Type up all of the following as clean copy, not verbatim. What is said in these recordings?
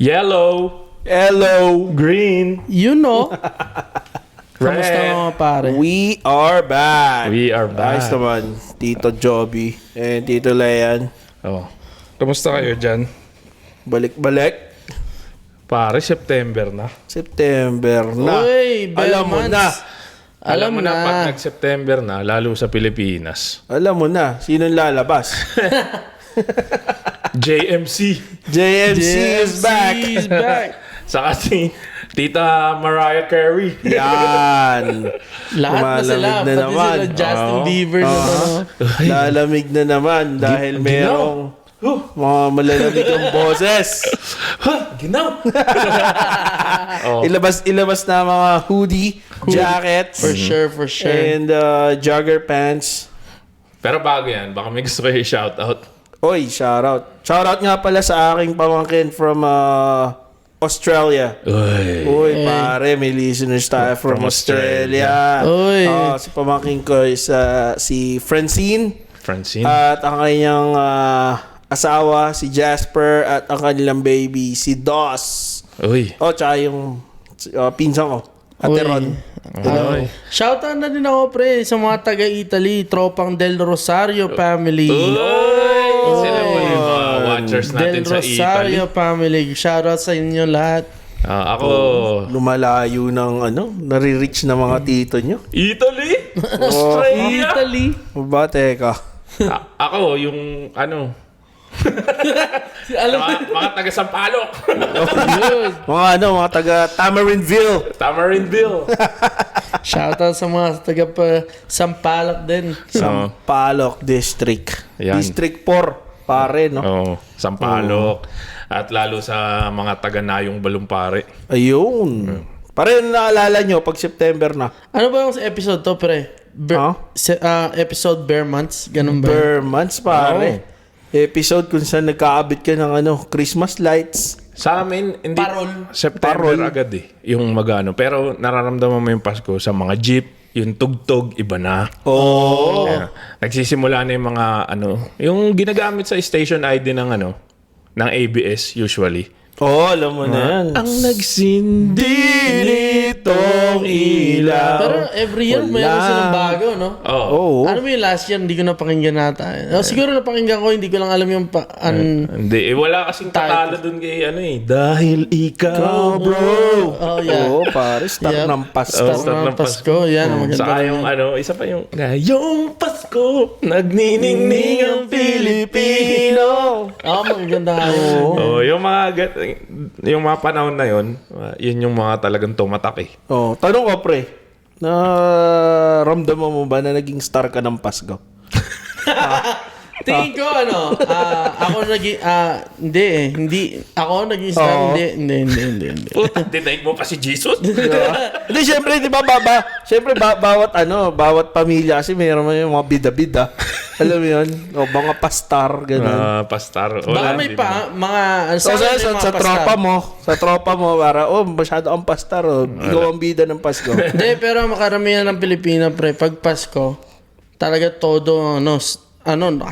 Yellow. Hello. Green. You know. Kamusta Red. mga pare? We are back. We are back. Ayos naman. Tito Joby and Tito Lean. Oh. Kamusta kayo dyan? Balik-balik. Pare, September na. September na. Uy, Alam mo na. Alam mo na, pag nag-September na, lalo sa Pilipinas. Alam mo na. Sinong lalabas? JMC. JMC is back. is back. Saka si Tita Mariah Carey. Yan. Lahat na sila. Lumalamig na Pati naman. sila Justin Oo. Bieber na to. no? Lalamig na naman dahil merong mga malalamig ang boses. Ginaw. Oh. Ilabas na mga hoodie, jackets, For sure. and jogger pants. Pero bago yan, baka may gusto kayo i-shoutout. Oy, shoutout. Shoutout nga pala sa aking pamangkin from Australia. Uy, pare, may listeners tayo from Australia. Uy. Si pamangkin ko is si Francine. Francine. At ang kanyang asawa, si Jasper. At ang kanilang baby, si Dos. Uy. Tsaka yung pinsan ko, Ate Uy. Ron. Uy. Shoutout na din ako pre sa mga taga-Italy, tropang Del Rosario family. Uy. Sila po yung mga watchers natin Del sa Italy. Rosario family. Shoutout sa inyo lahat. Ako, Lumalayo ng nare-reach na mga tito nyo. Italy? Australia? Italy. Ba, teka. Ako, yung Alam mo, mga taga Sampaloc. Mga taga Tamarindville. Tamarindville. shoutout sa mga taga Sampaloc din. Sampaloc District. Yan. District 4, pare, no? Oh, Sampaloc. At lalo sa mga taga Nayong Balumpare. Ayun. Pare, naalala nyo pag September na. Ano ba yung episode to pre? Episode Bear Months? Ganun ba? Per months, pare. Episode kung saan nagkaabit ka ng Christmas lights. Sa amin, hindi Parol. September agad yung magano. Pero nararamdaman mo yung Pasko sa mga jeep, yung tugtog, iba na. Oo. Nagsisimula na yung mga yung ginagamit sa station ID ng ng ABS usually. Alam mo na yan. Ang nagsindi nitong ilaw. Pero every year meron silang bago, no? Oo. Ano ba yung last year? Hindi ko napakinggan nata. Siguro napakinggan ko, hindi ko lang alam yung Hindi, wala kasing tatalo dun kay Dahil ikaw, bro. Oh, yeah. Pare, start Yep. ng Pasko. Start Start ng ng Pasko. Yan, maganda. Saka yung isa pa yung ngayong Pasko, nagniningning ang Pilipino. Maganda nga. Yung mga panahon na yun yung mga talagang tumatak eh. Tanong ko, pre. Ramdaman mo ba na naging star ka ng Pasko? Tingin ko, ako naging, hindi. Ako naging star, hindi. Puta, dinaig mo pa si Jesus? Hindi, syempre, di ba, syempre, bawat pamilya kasi mayroon yung mga bida-bida. Alam mo yun? Mga pastar, gano'n. Pastar. Baka may mga, Sa tropa mo, para, masyado ang pastar, ikaw ang bida ng Pasko. Hindi, pero makaramihan ng Pilipina, pre, pag Pasko, talaga todo,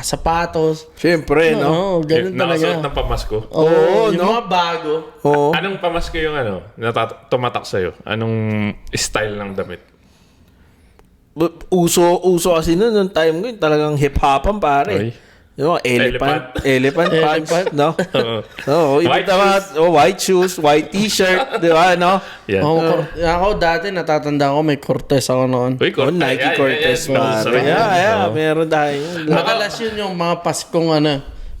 sapatos. Syempre, no? Ganun Nakasuot talaga. ng pamasko. Yung mga bago. Oo. Anong pamasko yung tumatak sa'yo? Anong style ng damit? Uso kasi nung time ko, talagang hip-hopan, pare. Oy. Yung mga elephant pants, no? Iba White white shoes, white t-shirt, di ba, no? Yeah. Ako dati natatanda ko may Cortez ako noon. Uy, Nike Cortez, pare. Meron tayo. Madalas yun yung mga Paskong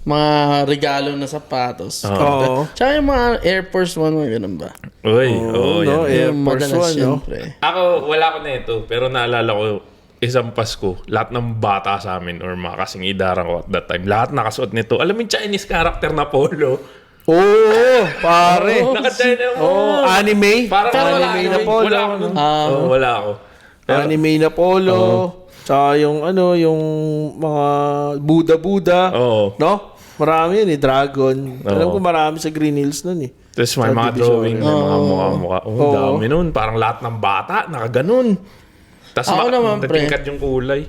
mga regalo na sapatos. Oo. Tsaka yung mga Air Force One, mga ganun ba? Uy, no? yan. Air Force One, no? pre. Ako, wala ko na ito. Pero naalala ko, isang Pasko, lahat ng bata sa amin or mga kasing idaran ko at that time, lahat nakasuot nito. Alam mo yung Chinese character na polo? Pare. Naka-China Anime. Parang anime na polo. Wala ako nun. Wala ako. Anime na polo. Tsaka yung mga Buddha. Oo. No? Marami yun Dragon. Alam ko marami sa Green Hills nun eh. Tapos may mga drawing ng mga mukha-mukha. Dami nun. Parang lahat ng bata, nakaganon. Tapos Ako naman, pre. natingkad yung kulay.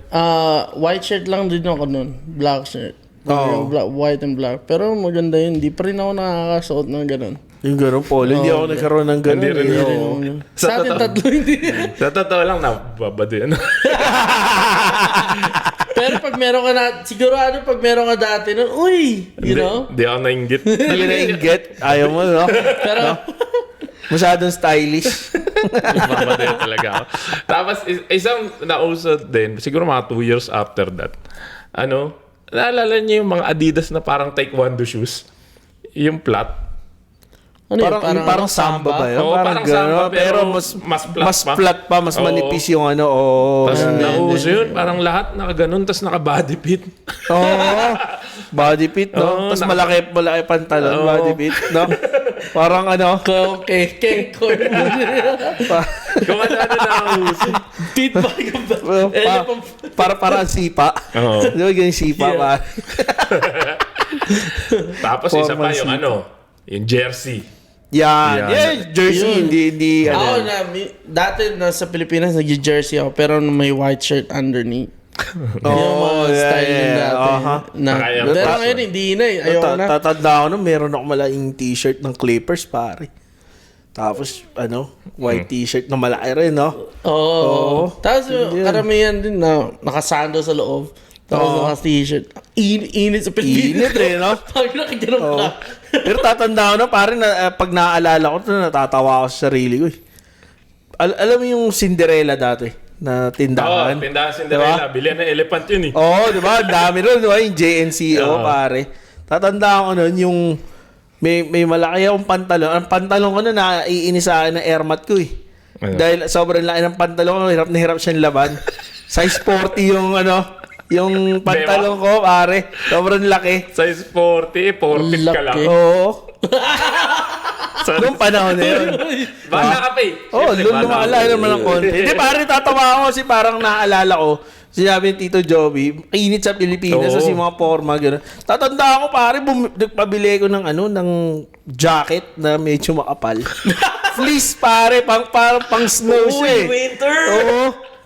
White shirt lang din ako nun. Black shirt. Oo. White and black. Pero maganda yun. Di pa rin ako nakakasuot ng ganun. Yung gano'n, Paul. Hindi ako nagkaroon ng gano'n. Hindi rin eh. yun. Oo. Sa atin tatlo hindi. Sa totoo lang, nababado yan. Pero pag meron ka na, sigurado pag meron ka dati nun, uy, you know? Hindi ako nainggit. Hindi na inggit. Ayaw mo, no? Pero, Masyadong stylish. Nababado yan talaga ako. Tapos, isang nausad din, siguro mga 2 years after that, naalala niyo yung mga Adidas na parang taekwondo shoes? Yung flat. ano Parang samba ba yun? Oo, parang samba, gano'n. Pero mas flat flat pa. Mas Oo. manipis yung ano. Oo. Tapos nauso yun, parang lahat nakaganon, tapos naka-body fit. Oo. Body fit, no? Oo, Tapos malaki pantalon, Oo. body fit, no? Parang ano. Okay, Kung ano nauso. Pit ba Para sipa. Oo. Di ba ganyan sipa Yeah. ba? Tapos isa pa yung yung jersey. Yan. Yan. Yeah, jersey. Yun. Hindi, Ako dati nasa Pilipinas nag-jersey ako pero may white shirt underneath. Yung mga style yun dati. Kaya mo Pero pa. ngayon hindi na eh. Ayoko na. Tatanda ako nung meron ako malaking t-shirt ng Clippers, pare. Tapos, white t-shirt na malaki rin, no? Oo. Tapos karamihan din na nakasando sa loob. Tapos naka-t-shirt. Init sa Pilipinas. Init rin, no? Pag nakikirap ka. Pero tatanda ko na, pare, pag naaalala ko, natatawa ako sa sarili ko. Alam mo yung Cinderella dati? Na tindahan? Tindahan Cinderella. Diba? Bilihan ng elephant yun eh. Oo, di ba? Ang dami rin, di ba? Yung JNCO, pare. Tatanda ko nun, yung may malaki akong pantalon. Ang pantalon ko na naiinis sa akin ng airmat ko eh. Ano? Dahil sobrang laki ng pantalon ko, hirap na hirap siyang laban. Size 40 yung pantalon ko, pare. Sobrang laki. Size 40, 40 ka lang. Laki. Oo. Noong panahon na yun. Bala ka pa eh. Oo, Siyempre, bala lumaalala ka. naman ng konti. Hindi, pare, tatawa ako kasi parang naaalala ko. Sinabi ni Tito Joby, init sa Pilipinas Oo. kasi mga forma, gano'n. Tatanda ako, pare, nagpabili ko ng jacket na medyo makapal. Fleece, pare, parang pang snow siya eh. Winter! Oo.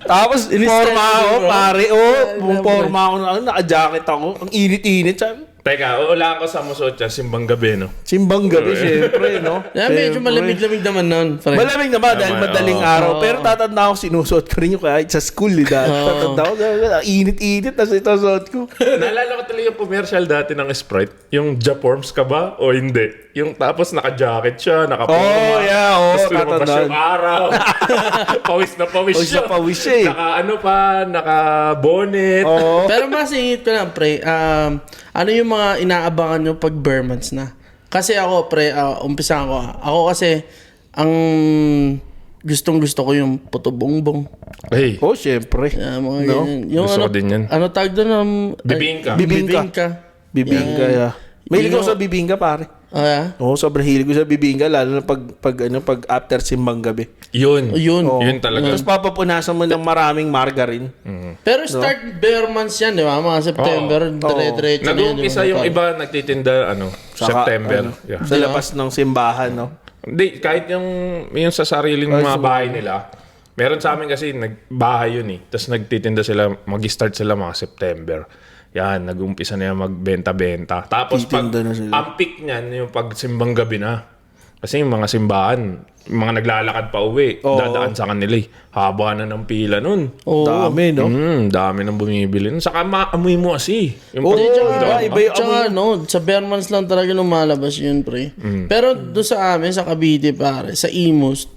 Tapos, forma ako, bro. pare. Oo, forma ako, naka-jacket ako. Ang init-init. Sabi, Teka, uulaan ko sa Musotya, simbang gabi, no? simbang gabi, syempre, no? Yeah, medyo Syempre. malamig-lamig naman nun. friend. Malamig naman dahil Tama, madaling oo. araw. Oo. Pero tatanda ko, sinusuot ko rin yung kahit sa school. Tatanda ko, init-init, tapos ito suot ko. Naalala ko talaga yung commercial dati ng Sprite. Yung Jaforms ka ba o hindi? Yung tapos naka-jacket siya, naka-forma. Oh, yeah, oh, Tapos lumabas tatandaan. yung araw. Pawis na pawis Pawis siya. na pawis siya eh. Naka-bonnet. Oo. Pero masingit ko lang, pre. Ano yung mga inaabangan nyo pag bare months na? Kasi ako, pre, umpisa ko. Ako kasi, ang gustong-gusto ko yung puto bongbong. Hey, Oh, syempre. Mga No? ganyan. Yung Gusto ko din yan. Ano tag doon? Bibingka. Bibingka. Bibingka, yeah. Mahilig ako sa bibingka, pare. Oo, sobrang hilig ko sa bibingka, lalo na pag after simbang gabi. Yun. Yun. Oo. Yun talaga. Tapos papapunasan mo ng maraming margarine. Pero start bare months yan, di ba? Mga September, dire-diretso na yan, Nag-uumpisa di ba? yung iba nagtitinda, Saka, September. Yeah. Sa labas ng simbahan, no? Hindi, kahit yung sa sariling mga bahay nila, meron sa amin kasi bahay yun eh. Tapos nagtitinda sila, mag-start sila mga September. Yan, nag-umpisa na yan magbenta-benta. Tapos pag Titinda na sila. ang peak niyan, yung pag simbang gabi na. Kasi yung mga simbahan, yung mga naglalakad pa uwi, dadaan sa kanila eh. Haba na ng pila nun. Dami, no? Dami nang bumibili. Saka maamoy mo kasi. Yung Oo, pag- iba yung Tsaka sa bare months lang talaga lumalabas yun, pre. Pero doon sa amin, sa Cavite, pare, sa Imus,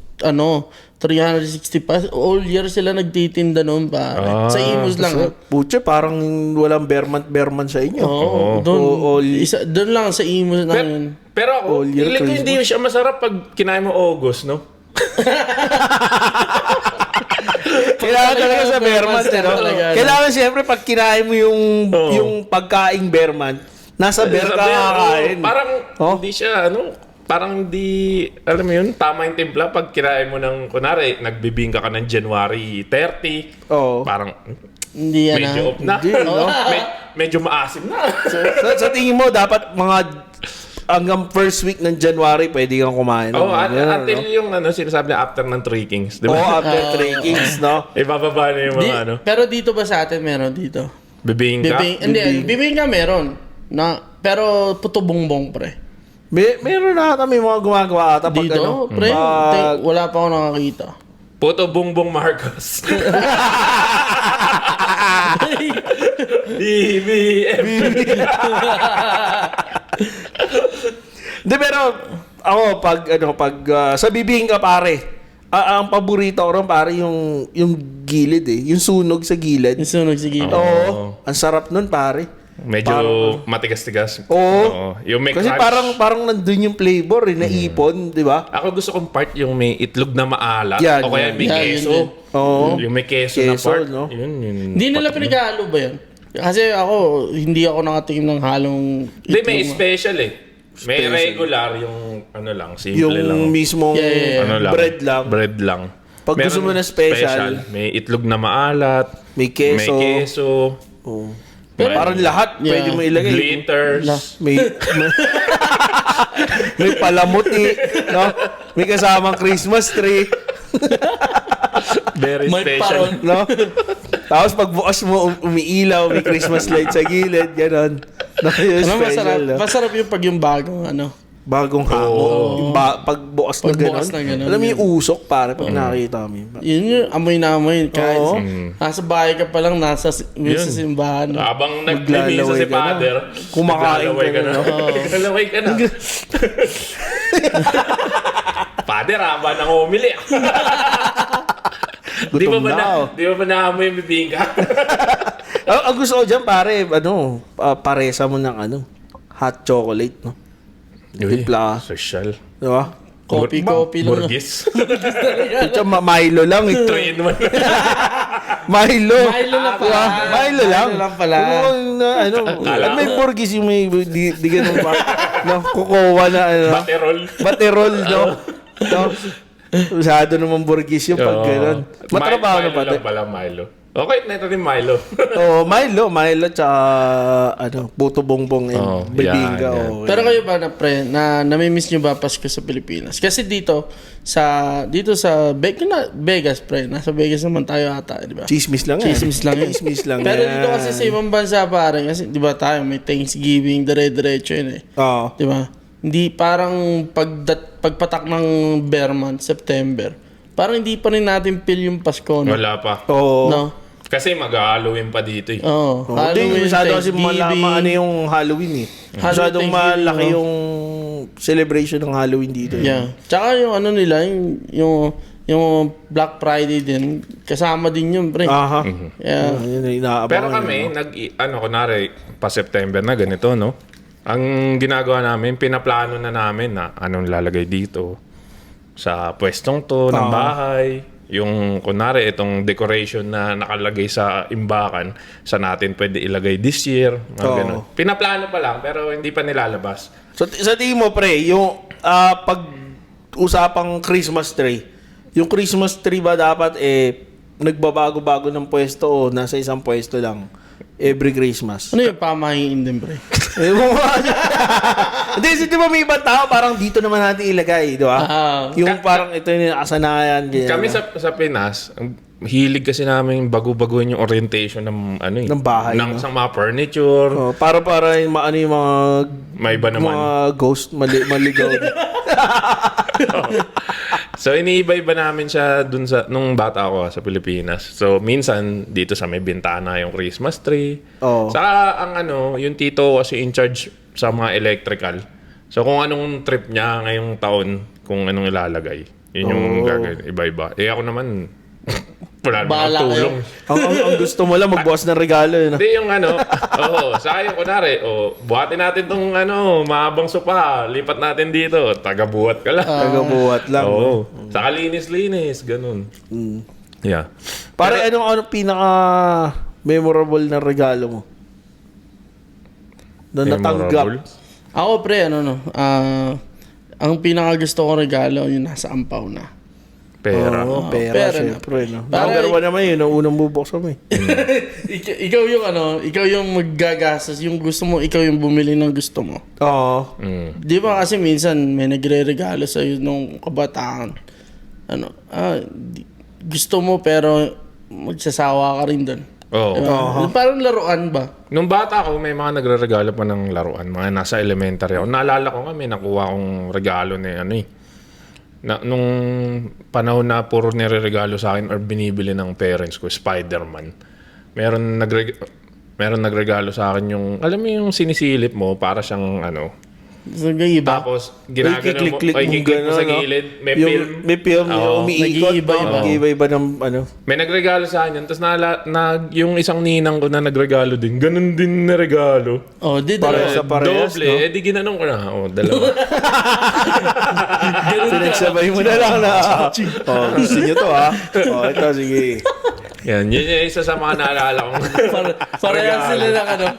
360 pa. All year sila nagtitinda noon, pare. Sa Imus lang. Pucha, parang walang berman sa inyo. Oo, doon lang sa Imus na yun. Pero ako, All year feeling ko hindi siya masarap pag kinain mo August, no? Kailangan talaga sa Berman, no? talaga, no? Kailangan siyempre pag kinain mo yung pagkaing Berman, nasa Ber ka kakain. Parang hindi siya, parang hindi, alam mo yun, tama yung timpla pag kinain mo ng, kunwari, nagbibingka ka ng January 30, Oo. parang Hindi yan medyo off na. Hindi, no? Medyo maasim na. Sa tingin mo, dapat mga hanggang first week ng January, pwede kang kumain. Oo, Ganun, until yung sinasabi na after ng 3 Kings, di Oo, ba? after 3 Kings, no? Ibababa na yung mga Pero dito ba sa atin meron dito? bibingka. Hindi, bibingka meron. Pero puto bongbong, pre. Meron na ata, may mga gumagawa ata pag Dito, ano. pre, wala pa ako nakakita. Puto Bongbong Marcos. BBM. Hindi, pero ako pag sa bibingka pare, ang paborito ko ron pare yung gilid yung sunog sa gilid. Yung sunog, sige. Oo, ang sarap nun pare. Medyo matigas-tigas. Oo. Yung may Kasi crunch. parang nandun yung flavor naipon, di ba? Ako gusto kong part yung may itlog na maalat. Yan, o kaya yan. may Yan, queso. yun. Oo. Yung may queso na Queso, part. no? Yun. Hindi nila pinaghalo ba yan? Kasi hindi ako nakatikim ng halong Hindi, may itlog. special May regular yung ano lang, simple Yung lang. mismong Yeah. Ano lang. bread lang. Pag Meron gusto mo na special, may itlog na maalat. may queso. May queso. Oo. Parang lahat pwede mo ilagay. Glitters. May may palamuti, no? May kasamang Christmas tree, Very May special. paron. no? Tapos pag bukas mo umiilaw, may Christmas light sa gilid, gano'n. No, yung Ano, masarap, special, no? masarap yung bagong ano. Bagong hango. Yung pag bukas na Pagbukas gano'n. na gano'n, Alam mo yung usok, pare, pag nakita mo yun. Yun yung amoy na amoy. Kahit Oo. nasa bahay ka pa lang, nasa simbahan. Habang Maglalaway nagmimisa si ka na. Father, Kumakain naglalaway ka na, no? Naglalaway ka na. Father, haba nang umili. Di ba Gutom na ako. Di ba naamoy yung bibingka? Ang gusto ko dyan, pare, paresa mo ng hot chocolate, no? Timpla. Social. Di ba? Kopi lang. Burgis. Ito, Milo lang eh. 3 in 1. Milo. Milo lang pala. Milo lang. Milo lang pala. At may burgis yung may di ganun pa. No, kukuha na Baterol. baterol, no? No? Usado naman burgis yung pag ganun. Matrabaho na Milo pati. lang pala, Milo. Okay, na ito rin Milo. Oh, Milo tsaka puto bongbong and bibingka. yan. Oh, Pero kayo ba namimiss nyo ba Pasko sa Pilipinas? Kasi dito sa Vegas, pre. Nasa Vegas naman tayo ata, di ba? Chismis lang yan. Chismis lang yan. Chismis lang Pero yan. dito kasi sa ibang bansa pare, kasi di ba tayo may Thanksgiving, dire-diretso yun eh. Oo. Di ba? Hindi parang pagpatak ng bear month, September, parang hindi pa rin natin feel yung Pasko. No? Wala pa. Oo. No? Kasi mag-Halloween pa dito eh. Oo. Oh, hindi, masyado kasi Thanksgiving. malaman yung Halloween eh. Masyadong Thanksgiving, malaki no? yung celebration ng Halloween dito. Yeah. Tsaka yung ano nila, yung Black Friday din, kasama din yun, pre. Aha. Yeah. Yun ang inaabangan Pero yun, kami, no? kunwari, pa September na ganito, no? Ang ginagawa namin, pinaplano na namin na anong lalagay dito sa pwestong to ng bahay. Yung, kunwari, itong decoration na nakalagay sa imbakan, sa natin pwede ilagay this year. Mga ganun. Pinaplano pa lang, pero hindi pa nilalabas. So, sa tingin mo, pre, yung pag usapang Christmas tree, yung Christmas tree ba dapat nagbabago-bago ng pwesto o nasa isang pwesto lang every Christmas? Ano yung pamahiin din, pre? Hindi, di ba may ibang tao parang dito naman natin ilagay, di ba? Yung parang ito yung nakasanayan. Ganyan, Kami sa Pinas, ang hilig kasi namin bago-baguhin yung orientation ng ng bahay, ng no? sa mga furniture. Para yung yung mga May iba naman. mga ghost maligaw. So iniiba-iba namin siya dun nung bata ako sa Pilipinas. So minsan dito sa may bintana yung Christmas tree. Oo. Saka yung tito kasi in charge sa mga electrical. So kung anong trip niya ngayong taon, kung anong ilalagay, yun yung gagawin. Iba-iba. Ako naman wala naman Bahala akong tulong. ang gusto mo lang magbukas ng regalo yun. Hindi yung saka yung kunwari, buhatin natin tong mahabang sopa, lipat natin dito, taga-buhat ka lang. Tagabuhat lang. Oo. Saka linis-linis, ganun. Yeah. Pare, anong pinaka memorable na regalo mo? Na natanggap. Memorable? Ako, pre, ang pinaka gusto kong regalo, yung nasa ampaw na. Pera. Oo, pera, pera na. syempre. No? Para- Number one naman yun, ang unang bubuksan mo eh. ikaw yung maggagastos, yung gusto mo, ikaw yung bumili ng gusto mo. Oo. Di ba kasi minsan may nagre-regalo sa'yo nung kabataan. Gusto mo pero magsasawa ka rin doon. Oo. Diba? Parang laruan ba? Nung bata ako, may mga nagre-regalo pa ng laruan. Mga nasa elementary ako. Naalala ko nga, may nakuha akong regalo na nung panahon na puro nire-regalo sa akin or binibili ng parents ko, Spider-Man. Meron nagregalo sa akin yung, alam mo yung sinisilip mo para siyang So, iba. tapos ginagano mo, Click mo ikiklik mo sa gano'n, no? gilid, may Yung, film. may film Oo. yung umiikot. Nag-iiba-iba. Nag-iiba-iba ng May nagregalo sa akin yun. Tapos yung isang ninang ko na nagregalo din, ganun din na regalo. Oh, di Parehas dalawa. sa parehas, Doble, no? di ginanong ko na. Dalawa. Pinagsabay mo na lang na. Gusto nyo to, ha? Ito, sige. Yan, yun yung isa sa mga naalala ko. Parehas sila ng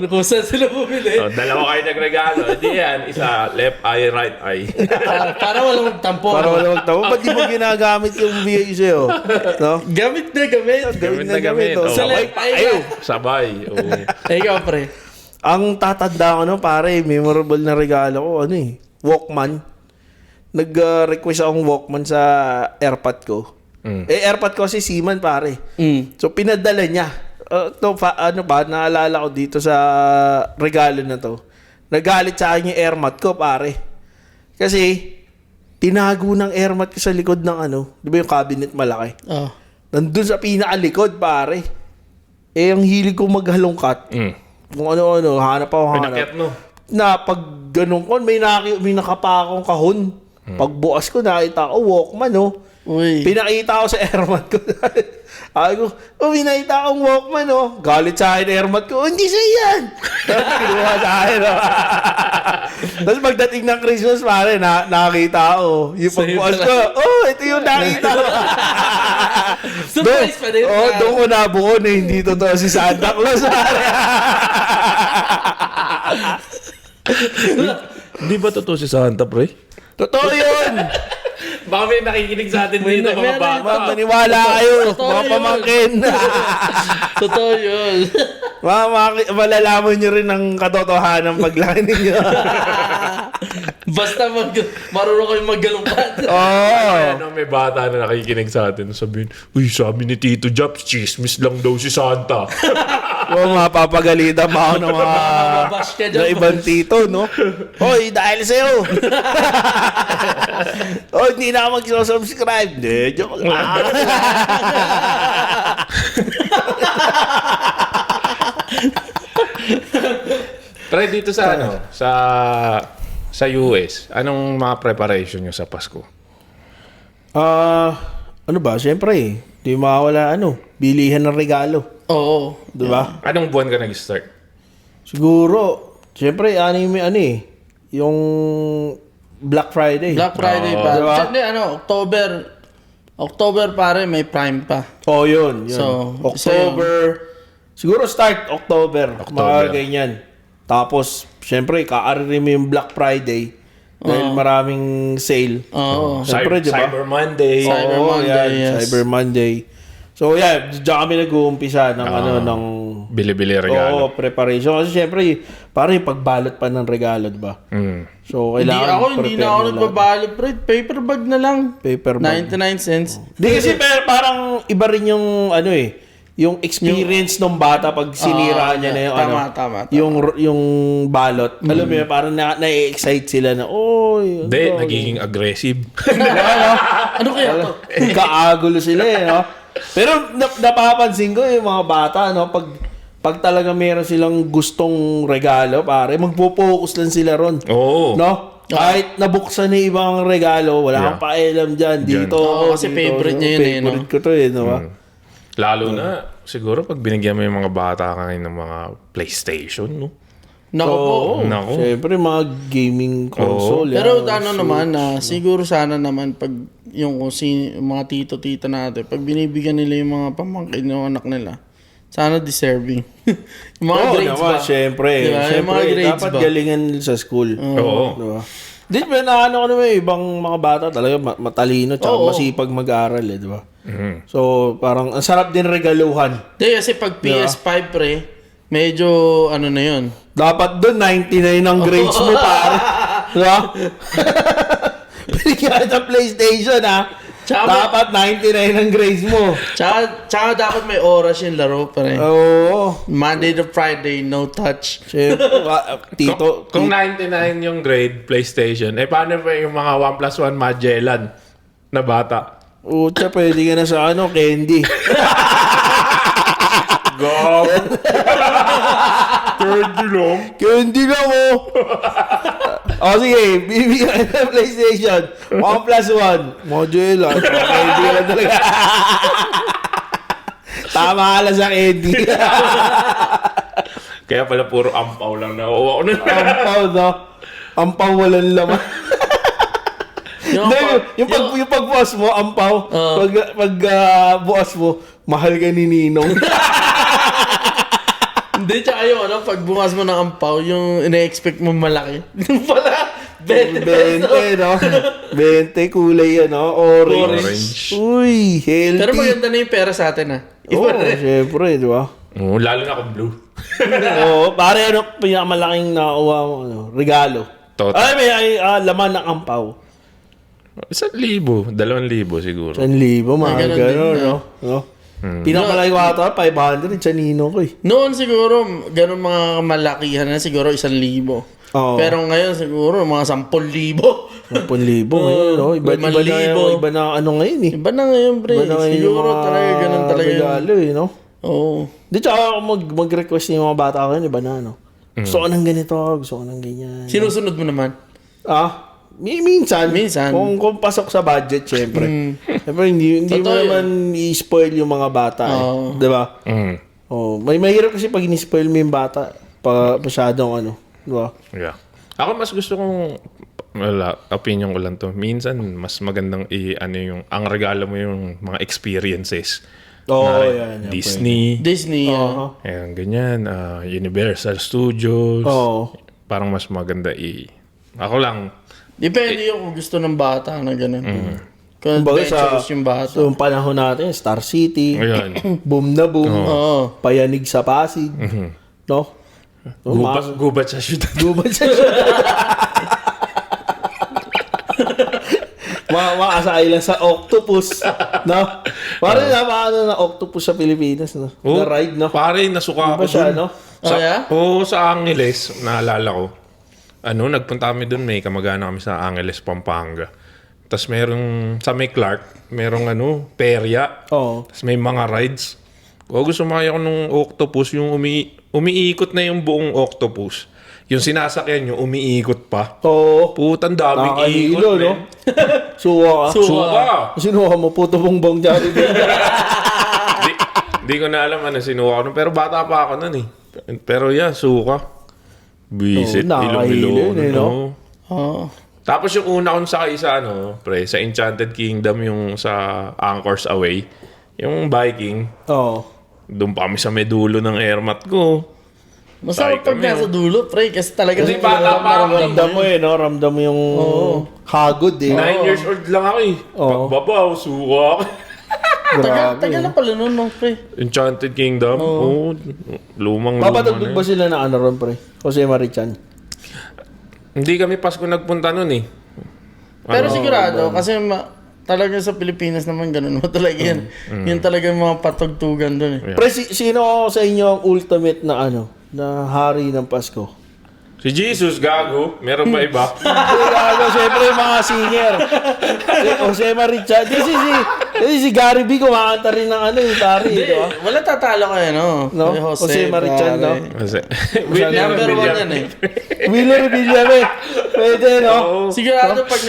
kung saan sila bumili. Dalawa kayo nagregalo. Di yan, isa left eye, right eye. Para walang magtampo. Para wala magtawa. Ba't di mo ginagamit yung VA sa'yo? No? Gamit na gamit. Gamit na na gamit. gamit, Oh. oh. Sa Sabay left pa eye kayo. Sabay. Oo. Ikaw, pre. Ang tatanda ko pare, memorable na regalo ko, Walkman. Nag-request akong Walkman sa AirPod ko. AirPod ko si Seaman, pare. So, pinadala niya. Naalala ko dito sa regalo na to. Nagalit sa akin yung AirMod ko, pare. Kasi, tinago ng AirMod ko sa likod ng di ba yung cabinet malaki? Oh. Nandun sa pinakalikod, pare. Ang hilig ko maghalongkat. Kung ano-ano, hanap ako, Pinakyat mo. Na pag ganun ko, may nakapa akong kahon. Pagbukas ko, nakita ko, Walkman, Uy. Pinakita ko sa AirMod ko. Ay ko, pinakita akong Walkman, Galit sa akin AirMod ko, hindi siya yan. Kinuha sa akin, Tapos pagdating ng Christmas, pare, nakakita ko. Yung pagbukas ko, ito yung nakita ko. Surprise pa din. Doon ko nabuo na hindi totoo si Santa Claus, pare. Di ba totoo si Santa, pre? Totoo yun. Baka may nakikinig sa atin dito, mga bata. Maniwala kayo, Totoo mga yun. pamangkin. Totoo yun. Malalaman nyo rin ang katotohanan paglaki ninyo. Basta marunong kayo maggalungkat. May bata na nakikinig sa atin. Sabihin, uy, sabi ni Tito Jobs, chismis lang daw si Santa. Mapapagalitan pa ako ng mga Mabash ka na dyan. ibang tito, no? Hoy, dahil sa'yo. Hindi na ako mag-subscribe. Hindi, joke lang. Pre, dito sa sa US, anong mga preparation nyo sa Pasko? Ano ba? Siyempre, di mawala bilihan ng regalo. Oo. Di ba? Anong buwan ka nag-start? Siguro, siyempre, yung Black Friday. Black Friday pa. Diba? Hindi, October pare, may Prime pa. Yun. So, October. Siguro start October. Mga ganyan. Tapos, siyempre, kaaririn mo yung Black Friday. Dahil maraming sale. Oo. Siyempre, di ba? Cyber Monday. Cyber Monday, yes. Cyber Monday. So, diyan kami nag-uumpisa ng ng Bili-bili regalo. preparation. Kasi siyempre, parang pagbalot pa ng regalo, di ba? So, Hindi kailangan hindi na ako nagbabalot, pre. Paper bag na lang. Paper bag. 99 cents. Di kasi parang iba rin yung yung experience ng bata pag sinira niya na yung tama. yung balot. Alam mo yun, parang na-excite sila na, Hindi, nagiging aggressive. Ano kaya to? kaagulo sila no? Pero napapansin ko yung mga bata, pag talaga meron silang gustong regalo, pare, magpo-focus lang sila ron. Oo. No? Kahit nabuksan na ibang regalo, wala kang pakialam dyan. Dito. Oo, kasi favorite niya yun Favorite ko to no? Lalo na, siguro pag binigyan mo yung mga bata ngayon ng mga PlayStation, no? Naku po. Nako. Siyempre, mga gaming console. Pero naman siguro sana naman pag yung mga tito-tita natin, pag binibigyan nila yung mga pamangkin ng anak nila, sana deserving. Yung mga grades naman, ba? Siyempre. Diba? Yung Siyempre, mga grades dapat ba? galingan sa school. Oo. Diba? Di ba, ko naman, ibang mga bata talaga matalino tsaka masipag mag-aral, di ba? So, parang, ang sarap din regaluhan. Hindi, kasi pag PS5 pre, medyo ano na yun. Dapat doon, 99 ang grades mo, pare. Diba? Binigyan ng PlayStation, ha? Dapat 99 ang grades mo. Tsaka dapat may oras yung laro, pre. Oo. Monday to Friday, no touch. Siyempre, tito. Kung 99 yung grade, PlayStation, paano pa yung mga 1+1 Magellan na bata? Utsa, pwede ka na sa candy. Gab! Candy lang. Candy na mo. Sige, bibigyan ka ng PlayStation. 1+1. Module lang. Candy ka lang talaga. Tama ka lang sa candy. Kaya pala puro ampaw lang nakuha ko na. Ampaw, no? Ampaw walang laman. Hindi, yung pagbukas mo, ampaw. Pag bukas mo, mahal ka ni Ninong. Hindi, tsaka yung pag bukas mo ng ampaw, yung ina-expect mo malaki. Yung pala, 20 peso. 20, no? 20, kulay, orange. Uy, healthy. Pero maganda na yung pera sa atin, Oo, syempre, di ba? Lalo na kung blue. Oo, pare, pinakamalaking nakuha mo, regalo. Total. May laman ng ampaw. 1,000, 2,000 siguro. 1,000, mga ganun gano'n, din, no? Pinakamalaki ko ata, 500, sa Nino ko eh. Noon siguro, ganun mga malakihan na siguro 1,000. Oo. Pero ngayon siguro mga 10,000. 10,000 ngayon, no? Iba na ano ngayon eh. Iba na ngayon, pre. Iba na ngayon yung Siguro mga talaga ganun talaga. regalo eh, no? Oo. Di tsaka mag-request yung mga bata ngayon, iba na, no? Gusto ko ng ganito, gusto ko ng ganyan. Sinusunod mo naman. Minsan. Minsan. Kung pasok sa budget, syempre. Syempre, hindi mo Totoo naman i-spoil yung mga bata. Oo. Di ba? May mahirap kasi pag in-spoil mo yung bata, masyadong di ba? Yeah. Ako mas gusto kong, opinion ko lang to. Minsan, mas magandang ang regalo mo yung mga experiences. Oo, Kunwari, yan. Disney. Disney. Ayan, ganyan. Universal Studios. Oo. Parang mas maganda Ako lang, Depende yung kung gusto ng bata na ganun. Kung Kumbaga adventurous yung bata. So, yung panahon natin, Star City, ayan. boom na boom, Oo. payanig sa Pasig, no? Gubat sa syudad. Gubat sa Makakasakay lang sa octopus, no? Parang na octopus sa Pilipinas, no? Na ride, no? Pare, nasuka Ba ako siya, dun. no? Yeah? Sa Angeles, naalala ko. Nagpunta kami dun, may kamag-anak kami sa Angeles, Pampanga. Tapos sa may Clark, merong perya. Oo. Tapos may mga rides. Kung gusto sumakay ako nung octopus, yung umiikot na yung buong octopus. Yung sinasakyan nyo, umiikot pa. Oo. Putan daming ikot, Nakakahilo, no? Suwa ka. Suka! Sinuha mo, puto bongbong Jollibee. Di ko na alam sinuha ko nun. Pero bata pa ako nun eh. Pero suka. Visit, nakakahilo Ilo-Ilo. yun, no? Oo. Tapos yung una kong sakay sa sa Enchanted Kingdom, yung sa Anchors Away, yung Viking, Oo. doon pa kami sa medulo ng airmat ko. Masarap Tayo pag kami, nasa dulo, pre. Kasi talaga Kasi bata pa ako. Ramdam mo no? Ramdam mo yung hagod, 9 years old lang ako eh. Oo. Babaw, suka. Tagal na pala nun, no, pre. Enchanted Kingdom, lumang Papatugtog na ba sila na ron, pre? Jose Marichan. Hindi kami Pasko nagpunta nun eh. Pero sigurado, kasi talaga sa Pilipinas naman ganun mo talaga yan. Yan talaga yung mga patugtugan dun eh. Pre, sino sa inyo ang ultimate na na hari ng Pasko? Si Jesus, gago. Meron ba iba? Siyempre mga singer. Si Jose Marichan. Si Gary B. kumakanta rin ng Gary, di ba? Wala tatalo kayo, no? No? Jose Marichan, no? Kasi, Number one yan eh. Wheeler Villame. Pwede, no? Sigurado pag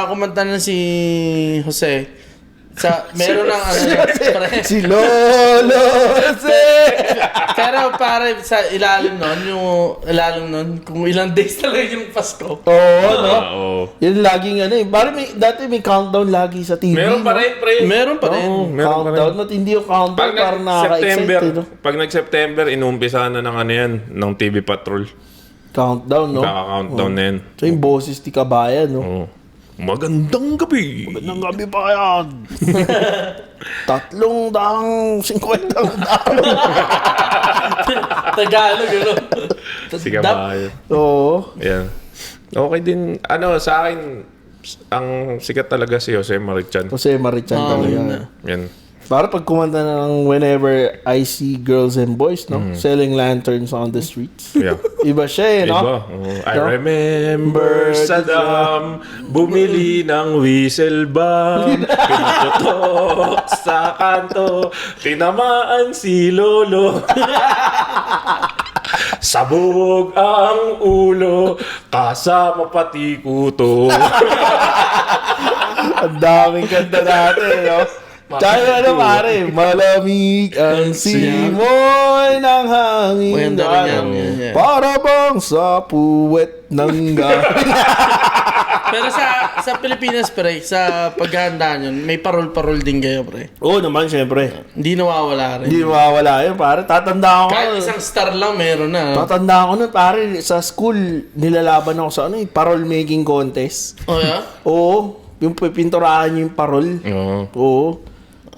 kumanta na si Jose, meron ng pre. Si Lolo Jose. Pero pare, sa ilalim nun, kung ilang days talaga yung Pasko. Oo, no? oo. Yun laging dati may countdown lagi sa TV. Meron pa rin, pre. Meron pa rin. Oo, meron pa rin. Countdown, matindi yung countdown Pag para nakaka-excite, no? Pag nag-September, inuumpisa na ng ng TV Patrol. Countdown, no? Kaka-countdown na yan. So yung boses ni Kabayan, no? Oo. Magandang gabi. Magandang gabi pa yan. 350 Tagalog, ano? Si Kabayan. Oo. Yan. Okay din. Sa akin, ang sikat talaga si Jose Marichan. Jose Marichan talaga. yun na. Yan. Para pag kumanta na ng Whenever I See Girls and Boys, no? Selling lanterns on the streets. Yeah. Iba siya no? Iba. Oh, I remember Saddam bumili ng whistle bomb, pinutok sa kanto, tinamaan si Lolo. Sabog ang ulo, kasama pati kuto. Ang daming kanta natin, no? Tsaka ano pare, malamig ang simoy ng hangin. Maganda rin yan, yeah. Para bang sa puwet ng gabi. Pero sa Pilipinas, pre, sa paghahanda nyo, may parol-parol din kayo, pre. Oo naman, syempre. Hindi nawawala rin. Hindi mawawala yun, pare. Tatanda ko. Kahit isang star lang meron na. Tatanda ko nun, pare. Sa school, nilalaban ako sa parol making contest. Oh, yeah? Oo. Yung pipinturahan yung parol. Oo. Oo.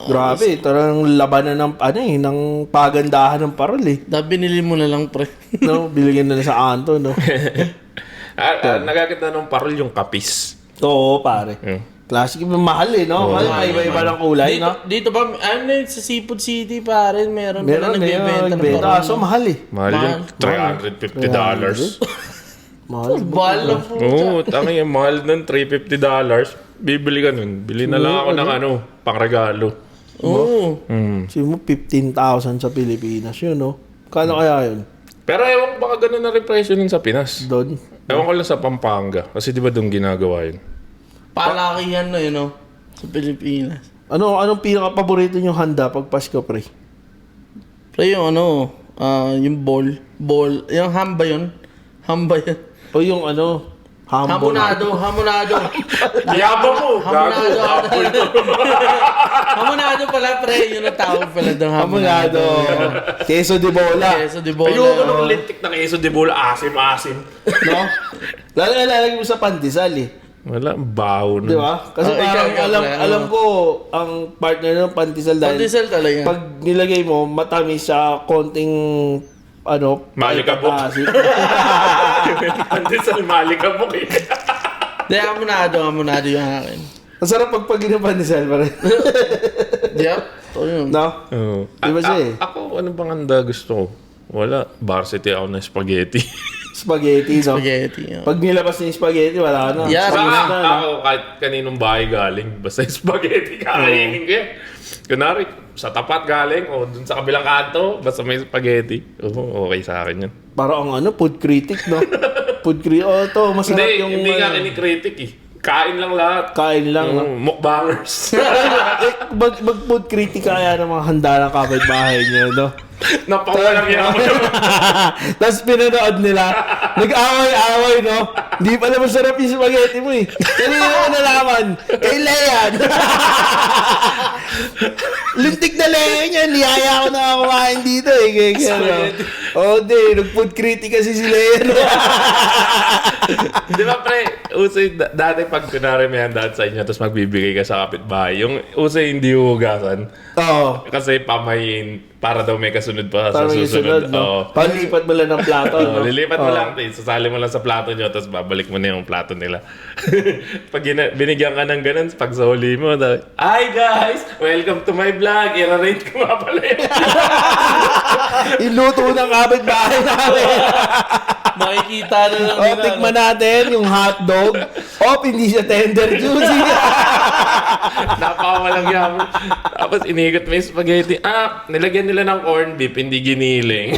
Grabe, talagang labanan ng ng pagandahan ng parol eh. Binili mo na lang, pre. No, bilhin na sa Anto, no. Nagaganda ng parol yung kapis. Oo, pare. Yeah. Classic, mahal eh, no? Mahal, iba-iba ng kulay, no? Dito ba, sa Seafood City, pare, meron Meron, nagbebenta ng nagbenta. parol. Kaso mahal eh. Mahal yun. $350. Mahal. Bahal na po. Oo, tangin yung mahal nun, $350. Bibili ka nun. Bili na lang ako ng pangregalo. Oo. Sige mo, 15,000 sa Pilipinas yun, no? Kano kaya yun? Pero ewan ko baka ganun na rin presyo nun sa Pinas. Doon? Ewan ko lang sa Pampanga. Kasi di ba doon ginagawa yun? Palakihan na yun, no? Sa Pilipinas. Anong pinaka-paborito nyo handa pag Pasko, pre? Pre, yung yung ball. Yung hamba yun. Hamba yun. O yung Hamonado. Yabang mo! Hamonado. Hamonado pala, pre. Yun ang tawag pala ng Hamonado. hamonado. Queso de bola. Queso de bola. Ayoko ng lintik na queso de bola. Asim-asim. No? Lalagay mo sa pandesal eh. Wala, baho na. Di ba? Kasi parang ikaw, alam ko, ang partner ng pandesal dahil Pandesal talaga. pag nilagay mo, matamis siya, konting Malikabok. asin. Pandesal malikabok eh. Hindi, hamonado yung akin. Ang sarap pag ng pandesal pa rin. Yep. Ito yun. No? Oo. Di ba siya eh? Ako, ano bang handa gusto ko? Wala. Varsity ako ng spaghetti. Spaghetti, no? Spaghetti. Yeah. Pag nilabas niya yung spaghetti, wala na. Yeah, Saka Panis na, no? ako, kahit kaninong bahay galing, basta spaghetti kakainin ko yan. Kunwari, sa tapat galing, o dun sa kabilang kanto, basta may spaghetti. Oo, okay sa akin yan. Parang food critic, no? Food critic. Oh, ito, masarap yung... Hindi nga kini-critic eh. Kain lang lahat. Kain lang, no? Mukbangers. Mag-food critic kaya ng mga handa ng kapitbahay niyo, no? Napawalang yan. Tapos pinanood nila, nag-away-away, no? Hindi pala masarap yung spaghetti mo eh. Kanina mo nalaman, kay Leia. Lintik na Leia niya, niyaya ko na kumain dito eh. Di, nag-food critic kasi si Leia. No? Di ba pre, usay dati pag kunwari may handaan sa inyo tapos magbibigay ka sa kapitbahay, yung usay hindi hugasan. Oo. Kasi pamayin para daw may kasunod pa sa Parang yung susunod. sunod, no? Oo. Palipat mo lang ng plato, no? Lilipat mo lang, sasali mo lang sa plato nyo, tapos babalik mo na yung plato nila. Pag binigyan ka ng ganun, pag sa huli mo, hi guys! Welcome to my vlog! I-rate ko nga pala yun. Iluto ng kapitbahay namin. Makikita na lang O, tikman natin yung hotdog. Hindi siya tender, juicy. Napakawalang yaman. Tapos inigot mo yung spaghetti. Nilagyan nila ng corned beef, hindi giniling.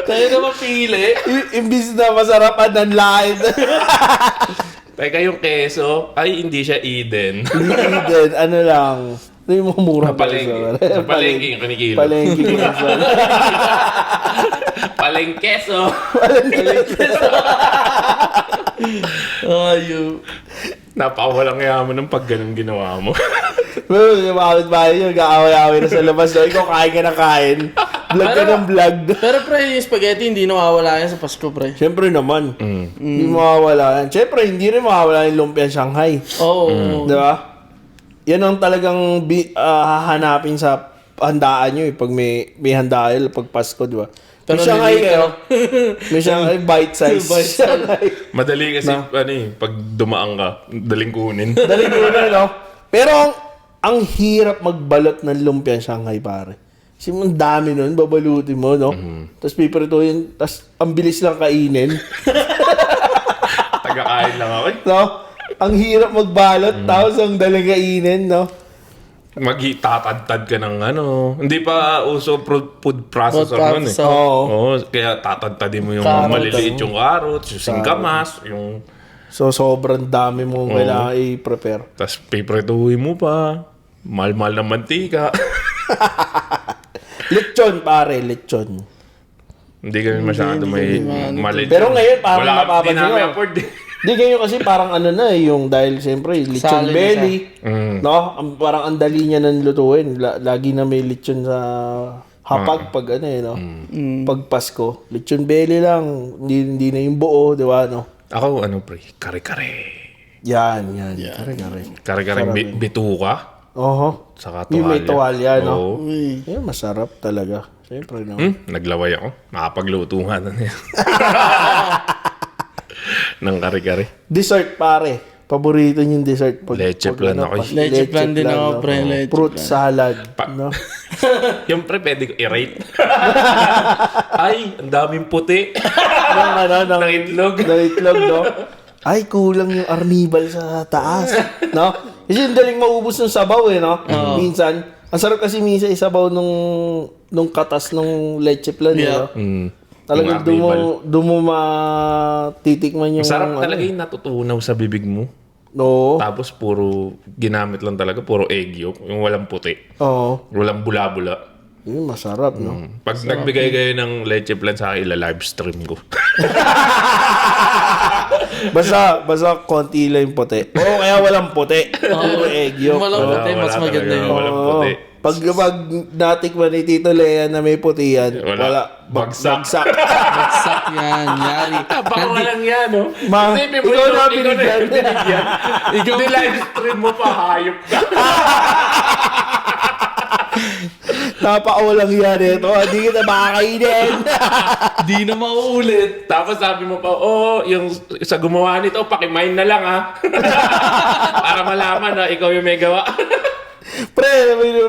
Tayo na mapili. Imbis na masarapan ng lahat. Teka, yung keso, hindi siya Eden. Eden, ano lang. Ito yung mga mura Palengke. Sa palengke yung kinikilo. Palengke keso. Palengkeso. Ayo. Napakawalang yaman ng pag ganun ginawa mo. Well, yung mga kapitbahay nyo, nag-aaway-aaway na sa labas. No? Ikaw kain ka na kain. Vlog ka ng vlog. Pero pre, yung spaghetti hindi nawawala yan sa Pasko, pre. Siyempre naman. Hindi mawawala yan. Siyempre, hindi rin mawawala yung lumpia Shanghai. Oo. Di ba? Yan ang talagang hahanapin sa handaan nyo pag may handaan pag Pasko, di ba? Pero May Shanghai nilito. kayo. May Shanghai bite size. Bite size. Madali kasi, pag dumaan ka, daling kunin. Dali ko na, no? Pero ang hirap magbalot ng lumpia Shanghai, pare. Kasi ang dami nun, babalutin mo, no? Tapos piprituhin, tapos ang bilis lang kainin. Taga-kain lang ako. No? Ang hirap magbalot, tapos ang daling kainin, no? Magtatadtad ka ng hindi pa uso food processor nun eh. processor. Oo. Kaya tatadtadin mo yung Carrot, maliliit yung carrots, yung singkamas, yung... So, sobrang dami mong kailangan i-prepare. Tapos piprituhin mo pa. Mahal-mahal ng mantika. Lechon, pare, lechon. Hindi kami masyado may maliit. Pero ngayon, parang Wala, napapansin di namin ko. afford eh. Di kayo kasi parang yung dahil siyempre, lechon Solid belly. Mm. No? Parang ang dali niya nang lutuin. Lagi na may lechon sa hapag pag no? Pag Pasko. Lechon belly lang. Hindi na yung buo, di ba, no? Ako, pre, kare-kare. Yan. Kare-kare. Kare-kare bituka. Oho. Saka Yung may tuwalya, no? Oo. Uy. Yan, masarap talaga. Siyempre, no? Naglaway ako. Nakapagluto nga na yan. Ng kare-kare. Dessert, pare. Paborito yung dessert. Leche plan ako. Leche plan din ako, pre. no? Leche Fruit plan. salad. No? Yung pre, pwede ko i-rate. Ay, ang daming puti. ng Ng itlog. ng itlog, no? Ay, kulang yung arnibal sa taas. No? Kasi yung daling maubos ng sabaw, no? Minsan, ang sarap kasi minsan isabaw nung katas ng leche plan, Yeah. no? Talagang doon mo matitikman yung... Sarap talaga yung natutunaw sa bibig mo. No. Tapos puro, ginamit lang talaga, puro egg yolk. Yung walang puti. Oo. Walang bula-bula. Yun, masarap, no? Pag nagbigay kayo ng leche plan sa akin, ila-live stream ko. Basta konti lang yung puti. Oo, kaya walang puti. Puro egg yolk. Walang puti, mas Wala maganda talaga, yun. walang Oo. puti. Pag natikman ni Tito Lea na may puti yan, Wala. Bagsak. Bagsak yan, yari. Baka lang yan, no? Ma, Isipin mo ikaw yun, na ikaw binigyan. binigyan. Hindi live stream mo pa, hayop ka. Napakawalang yan ito. Hindi kita makakainin. Di na mauulit. Tapos sabi mo pa, yung sa gumawa nito, pakimine na lang, ha? Para malaman na ikaw yung may gawa. Pre,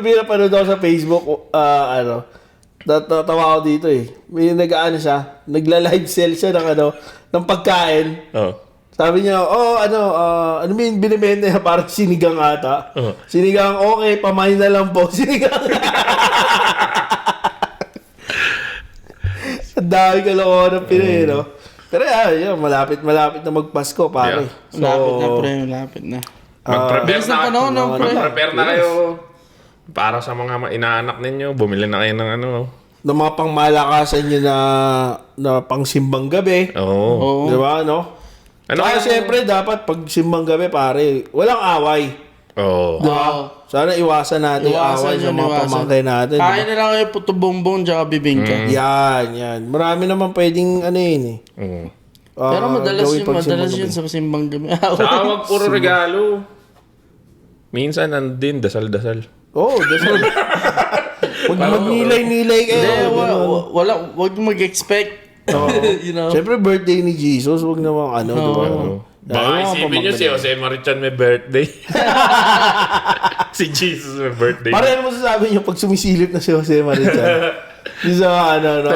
may napanood ako sa Facebook, natawa ako dito eh. May siya, nagla-live sell siya ng pagkain. Oh. Sabi niya, ano mo yung binibenta niya? Parang sinigang ata. Sinigang, okay, pamain na lang po. Sinigang. Ang dami kalokohan ng Pinoy, no? Pero yan, malapit na magpasko, pare. Yeah. Malapit na, pre. Malapit na. Mag-prepare bilis ng panahon, no, pre? Mag-prepare na kayo. Para sa mga inaanak ninyo, bumili na kayo ng Ng mga pangmalakasan nyo na pang simbang gabi. Oo. Oo. Di ba, no? Kaya siyempre, dapat pag simbang gabi, pare, walang away. Oo. Di ba? Sana iwasan natin yung away sa mga pamangkin natin. di ba? Kain na lang kayo puto bongbong tsaka bibingka. Yan. Marami naman pwedeng yun eh. Oo. Pero madalas gawin pag simbang yun gabi. sa simbang gabi. Saka wag puro regalo. Minsan nandin, dasal-dasal. Oo, dasal. Huwag magnilay-nilay kayo. Hindi, Ganun. wag mag-expect. You know? Siyempre, birthday ni Jesus, huwag naman di ba? Baka isipin nyo si Jose Marichan may birthday. Si Jesus may birthday. Para ano masasabi nyo pag sumisilip na si Jose Marichan? Yung sa no?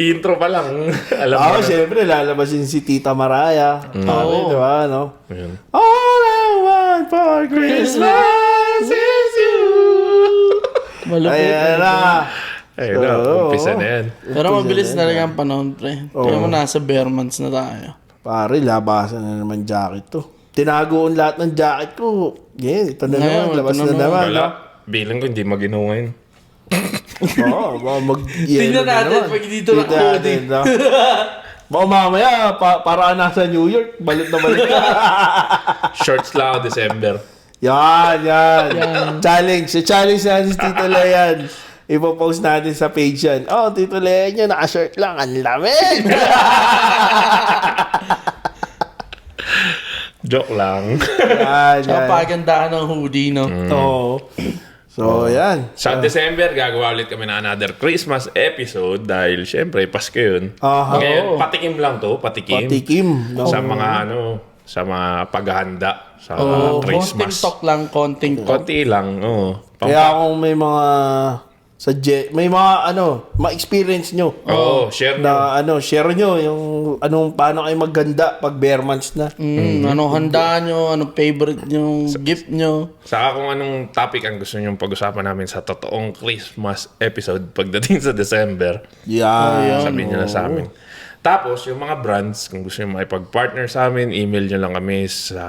Intro pa lang. Alam mo Oo, na. siyempre, lalabasin si Tita Maraya. Pare, di ba, no? Ayun. All I want for Christmas is you. Malupit. Ayan na. Ayun na, umpisa na yan. Pero mabilis talaga ang panahon, pre. Kaya mo nasa bare months na tayo. Pare, labasan na naman jacket to. Tinagoon lahat ng jacket ko. Yan, ito na Ngayon, naman. Labas ito na na naman. Wala. Bilang ko hindi mag-inuwa ngayon. Oo, baka Tingnan natin pag dito na coding. Baka mamaya, para nasa New York, balik na balik ka. Shorts lang ako December. Yan. Challenge. Challenge natin si Tito Lean. Ipopost natin sa page yan. Oh, Tito Lean nyo, naka-shirt lang. Ang lamig! Joke lang. Yan, Tsaka yan. pagandahan ng hoodie, no? Oo. So, yan. Sa December, gagawa ulit kami ng another Christmas episode dahil syempre, Pasko yun. Aha. Ngayon, Oo. patikim lang to, patikim. Patikim. No? Sa mga sa mga paghahanda sa Konting Christmas. talk lang, konting talk. Konti lang, oo. Kaya kung may mga may mga ma-experience nyo Share na. na share nyo yung paano kayo magganda pag bare months na. Anong handa nyo, anong favorite nyo, gift nyo. Saka kung anong topic ang gusto nyong pag-usapan namin sa totoong Christmas episode pagdating sa December, Yan. sabihin nyo na sa amin. Tapos, yung mga brands, kung gusto nyo makipag-partner sa amin, email nyo lang kami sa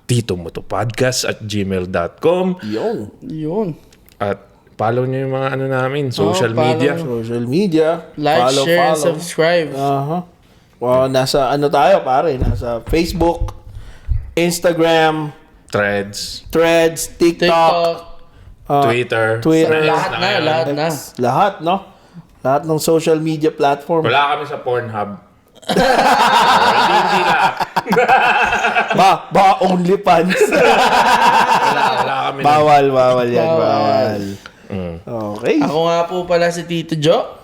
titomotopodcast@gmail.com Yun. at follow nyo yung mga namin, social follow media. Social media. Like, share, subscribe. Aha. Well, nasa tayo pare? Nasa Facebook, Instagram, Threads, Threads, TikTok, TikTok. Twitter, Twitter. Threads Lahat na, ngayon. lahat na. lahat, no? Lahat ng social media platform. Wala kami sa Pornhub. hindi lahat. Ba OnlyFans. Wala kami. bawal yan, Bawal. bawal. Okay. Ako nga po pala si Tito Jo.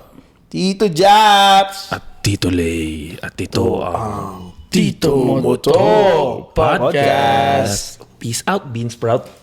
Tito Japs. At Tito Lay. At ito ang Tito Moto Podcast. Peace out, Bean Sprout.